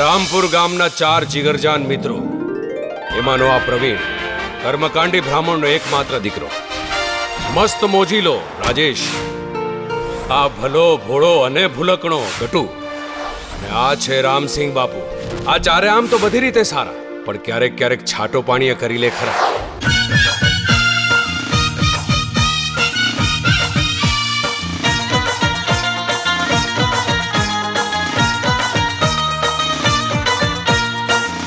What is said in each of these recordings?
રામપુર ગામના 4 જીગરજાન મિત્રો, એમાંનો આ પ્રવીણ કર્મકાંડી બ્રાહ્મણનો એકમાત્ર દીકરો, મસ્ત મોજીલો રાજેશ, આ ભલો ભોળો અને ભૂલકણો ગટુ, અને આ છે રામસિંહ બાપુ. આ ચારે આમ તો બધી રીતે સારા, પણ ક્યારેક ક્યારેક છાટો પાણીએ કરી લે ખરા.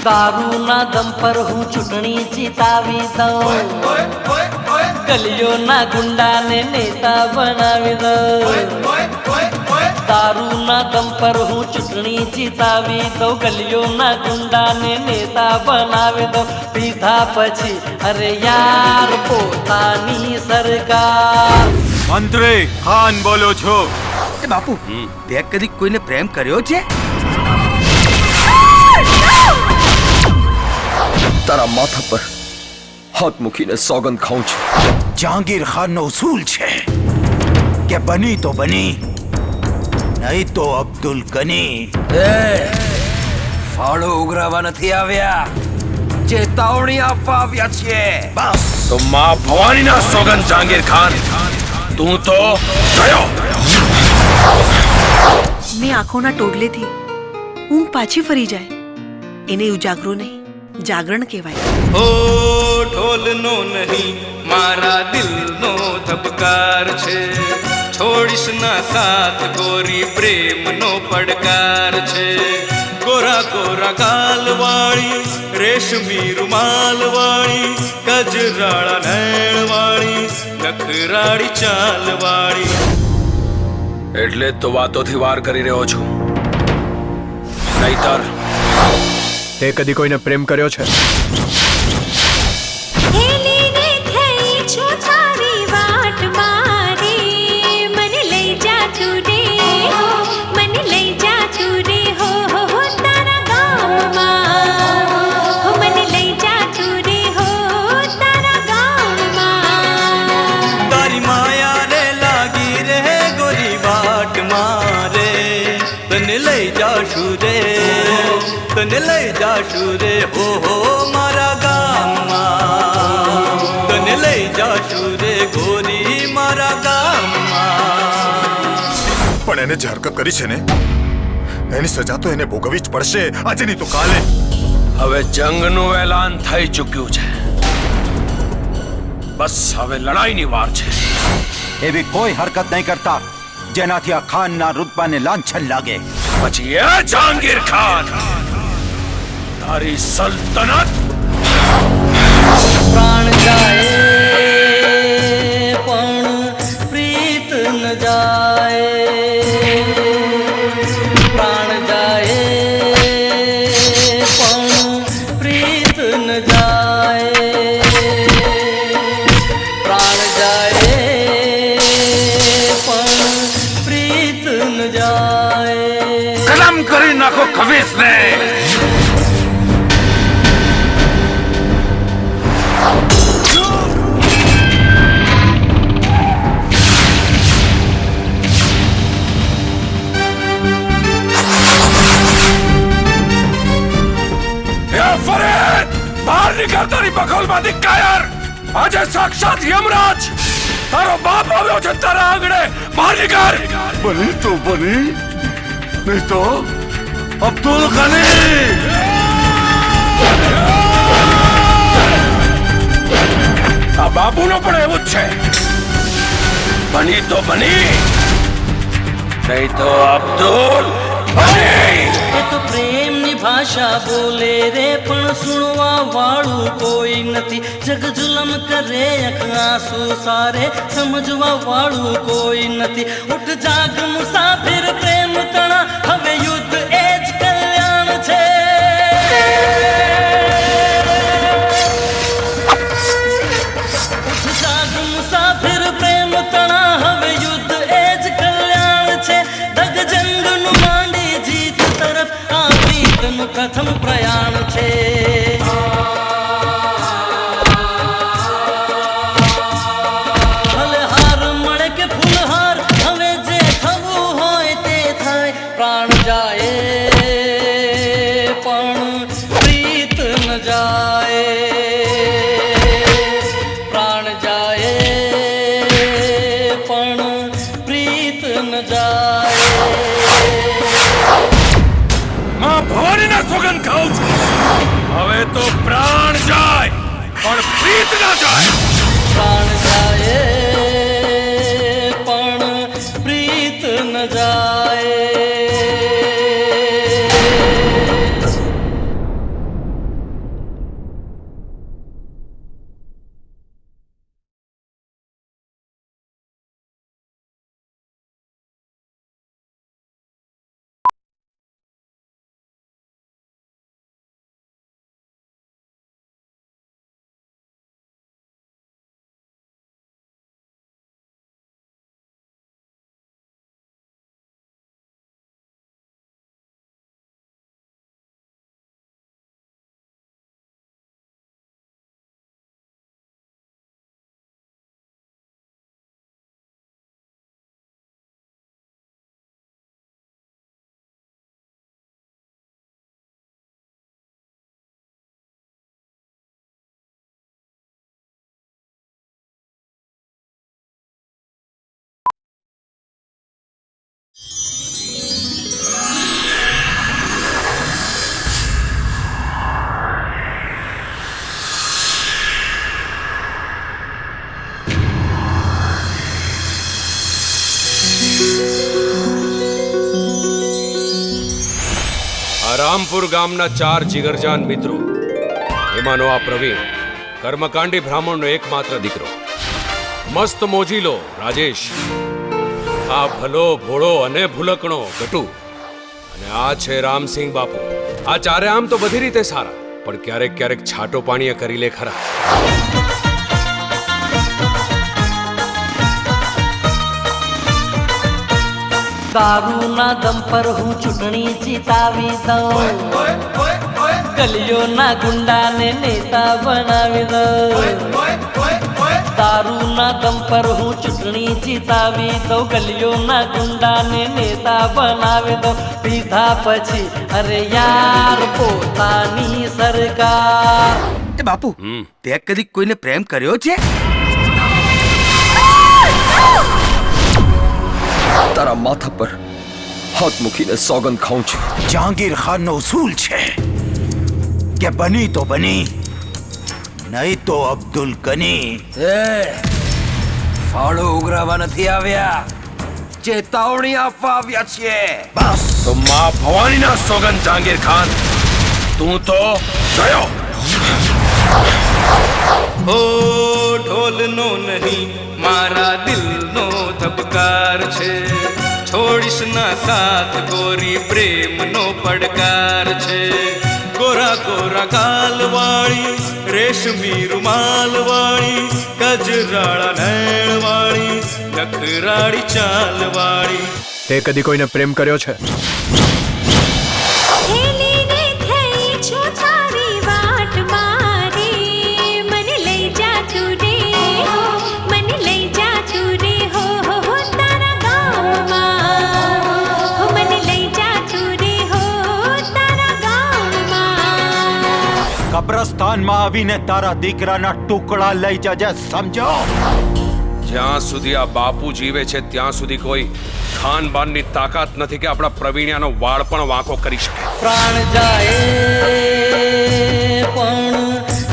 દારૂના દમ પર હું ચૂંટણી જીતાવી દઉં, ગલીઓના ગુંડાને નેતા બનાવી દઉં. દારૂના દમ પર હું ચૂંટણી જીતાવી દઉં, ગલીઓના ગુંડાને નેતા બનાવી દઉં. પીધા પછી અરે યાર પોતાની સરકાર. મંત્રી ખાન બોલો છો? બાપુ, તે કદી કોઈને પ્રેમ કર્યો છે? તારા માથા પર હાથ મૂકીને સોગંદ ખાઉં છું. જહાંગીર ખાનનો ઉસૂલ છે કે બની તો બની, નહીં તો અબ્દુલ ગની. ફાળો ઉઘરાવા નથી આવ્યા, ચેતવણી આપવા આવ્યા છીએ. બસ તો માં ભવાનીના સોગંદ જહાંગીર ખાન, તું તો ગયો. મેં આંખોના ટોડલેથી ઊંઘ પાછી ફરી જાય, એને ઉજાગરો નહીં જાગરણ કહેવાય. ઓ ઢોલનો નહીં મારા દિલનો ધબકાર છે, છોડીશ ના સાથ ગોરી પ્રેમનો પડકાર છે. ગોરા ગોરા ગાલ વાળી, રેશમી રૂમાલ વાળી, ગજરાળા નૈણ વાળી, નખરાળી ચાલ વાળી. એટલે જ તો વાતોથી વાર કરી રહ્યો છું, નહીતર તે કદી કોઈને પ્રેમ કર્યો છે? તારી માયા રે લાગી રે ગોરી વાટ મારે, તને લઈ જાશું રે, તને લઈ જાશું રે, હો મારા ગામમાં, તને લઈ જાશું રે ગોરી મારા ગામમાં. પણ એને જે હરકત કરી છે ને, એની સજા તો એને ભોગવવી જ પડશે, આજે નહીં તો કાલે. હવે જંગનું એલાન થઈ ચૂક્યું છે, બસ હવે લડાઈની વાર છે. એવી કોઈ હરકત નહીં કરતા જેનાથી આ ખાનના રૂતબાને લાંછન લાગે. પછી એ જહાંગીર ખાન, તારી સલ્તનત પ્રાણ જાય પણ પ્રીત ન જાય, પ્રાણ જાય પણ પ્રીત ન જાય, પ્રાણ જાય પણ પ્રીત ન જાય. કલમ કરી નાખો ખવીસને. બહાર નીકળ તારી બખોલમાંથી કાયર. આજે સાક્ષાત યમરાજ તારો બાપ આવ્યો છે તારા આંગણે. બહાર નીકળ. બની તો બની, નહીં તો અબ્દુલ ગની. આ બાપુનો પણ એવું જ છે, બની તો બની, નહીં તો અબ્દુલ ગની. એ તો પ્રેમની ભાષા બોલે રે, પણ સુણવા વાળું કોઈ નથી. જગ જુલમ કરે આંસુ સારે, સમજવા વાળું કોઈ નથી. ઉઠ જાગ મુસાફિર પ્રેમ તણા, હવે યુદ્ધ એ જ કલ્યાણ છે. ઉઠ જાગ મુસાફિર પ્રેમ તણા, હવે યુદ્ધ એ જ કલ્યાણ છે. દગ જંગનું માંડી જીત તરફ આ પ્રીતનું પ્રથમ પ્રયાણ છે. ભલે હાર મળે કે ફૂલહાર, હવે જે થવું હોય તે થાય. પ્રાણ જાય માં ભવાનીના સોગંદ ખાઉં છું. હવે તો પ્રાણ જાય પણ પ્રીત ના જાય. પ્રાણ જાય પણ પ્રીત ન જાય. આ રામપુર ગામના 4 જીગરજાન મિત્રો, એમાંનો આ પ્રવીણ કર્મકાંડી બ્રાહ્મણનો એકમાત્ર દીકરો, મસ્ત મોજીલો રાજેશ, આ ભલો ભોળો અને ભૂલકણો ગટુ, અને આ છે રામસિંહ બાપુ. આ ચારે આમ તો બધી રીતે સારા, પણ ક્યારેક ક્યારેક છાટો પાણીએ કરી લે ખરા. દારૂના દમ પર હું ચૂંટણી જીતાવી દઉં, ગલીઓના ગુંડાને નેતા બનાવી દઉં. દારૂના દમ પર હું ચૂંટણી જીતાવી દઉં, ગલીઓના ગુંડાને નેતા બનાવી દઉં. પીધા પછી અરે યાર પોતાની સરકાર. એ બાપુ, તે કદી કોઈને પ્રેમ કર્યો છે? તારા માથા પર હાથ મૂકીને સોગંદ ખાઉં છું. જહાંગીર ખાનનો ઉસૂલ છે કે બની તો બની, નહીં તો અબ્દુલ ગની. એ ફાળો ઉઘરાવા નથી આવ્યા, ચેતવણી આપવા આવ્યા છીએ. બસ તો માં ભવાનીના સોગંદ જહાંગીર ખાન, તું તો ગયો. ઓ ઢોલનો નહીં મારા દિલનો ધબકાર છે, છોડીશ ના સાથ ગોરી પ્રેમનો પડકાર છે. ગોરા ગોરા ગાલવાળી, રેશમી રૂમાલવાળી, ગજરાળા નૈણવાળી, નખરાળી ચાલવાળી. તે કદી કોઈને પ્રેમ કર્યો છે? કબ્રસ્તાનમાં આવીને તારા દીકરાના ટુકડા લઈ જજે, સમજો? જ્યાં સુધી આ બાપુ જીવે છે ત્યાં સુધી કોઈ ખાનબાનની તાકાત નથી કે આપણા પ્રવીણ્યાનો વાળ પણ વાંકો કરી શકે. પ્રાણ જાય પણ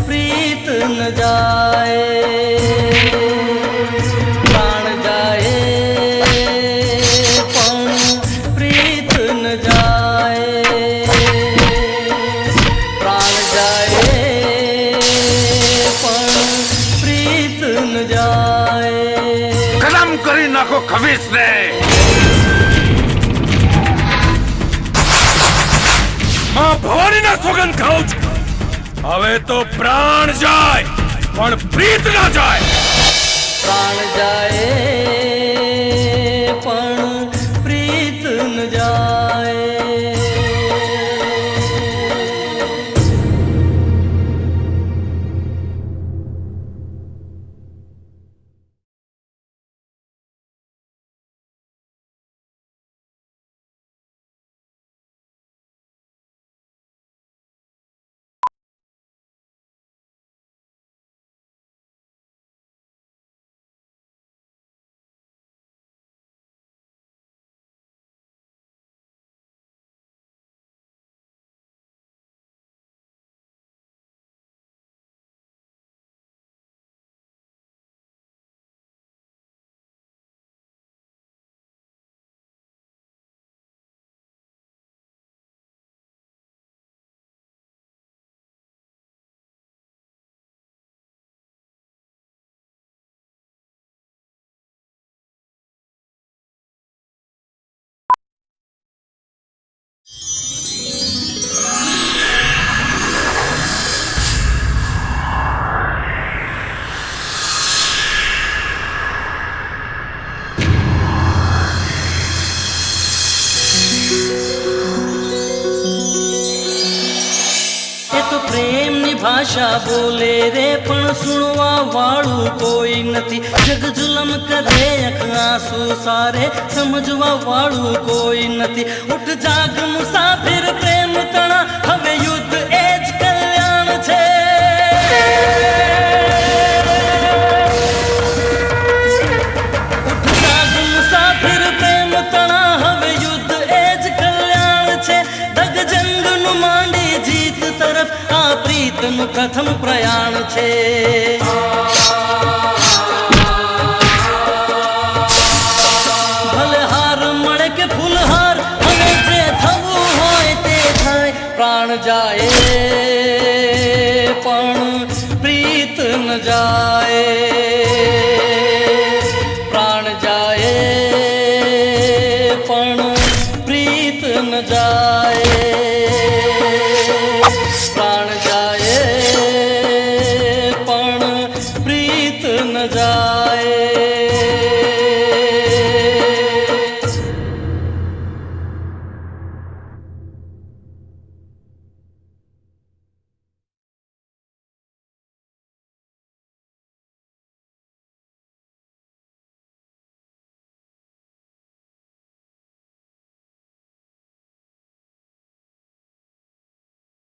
પ્રીત ન જાય. પ્રાણ જાય પણ પ્રીત ન જાય. પ્રાણ જાય પણ પ્રીત ન જાય. કલમ કરી નાખો ખવીસને. માં ભવાનીના સોગંદ ખાઉં છું. હવે તો પ્રાણ જાય પણ પ્રીત ના જાય. પ્રાણ જાય પણ પ્રીત ન જાય. ભાષા બોલે રે પણ સુણવા વાળું કોઈ નથી જગ જુલમ કરે અખ આંસુ સારે સમજવા વાળું કોઈ નથી ઉઠ જાગ મુસાફિર પ્રેમ તણા હવે યુદ્ધ એ જ કલ્યાણ છે ઉઠ જાગ મુસાફિર પ્રેમ તણા હવે યુદ્ધ એ જ કલ્યાણ છે દગ જંગનું માંડી જીત તરફ આ પ્રીતનું પ્રથમ પ્રયાણ છે ભલે હાર મળે કે ફૂલહાર અને જે થવું હોય તે થાય પ્રાણ જાય પણ પ્રીત ન જાય પ્રાણ જાય પણ પ્રીત ન જાય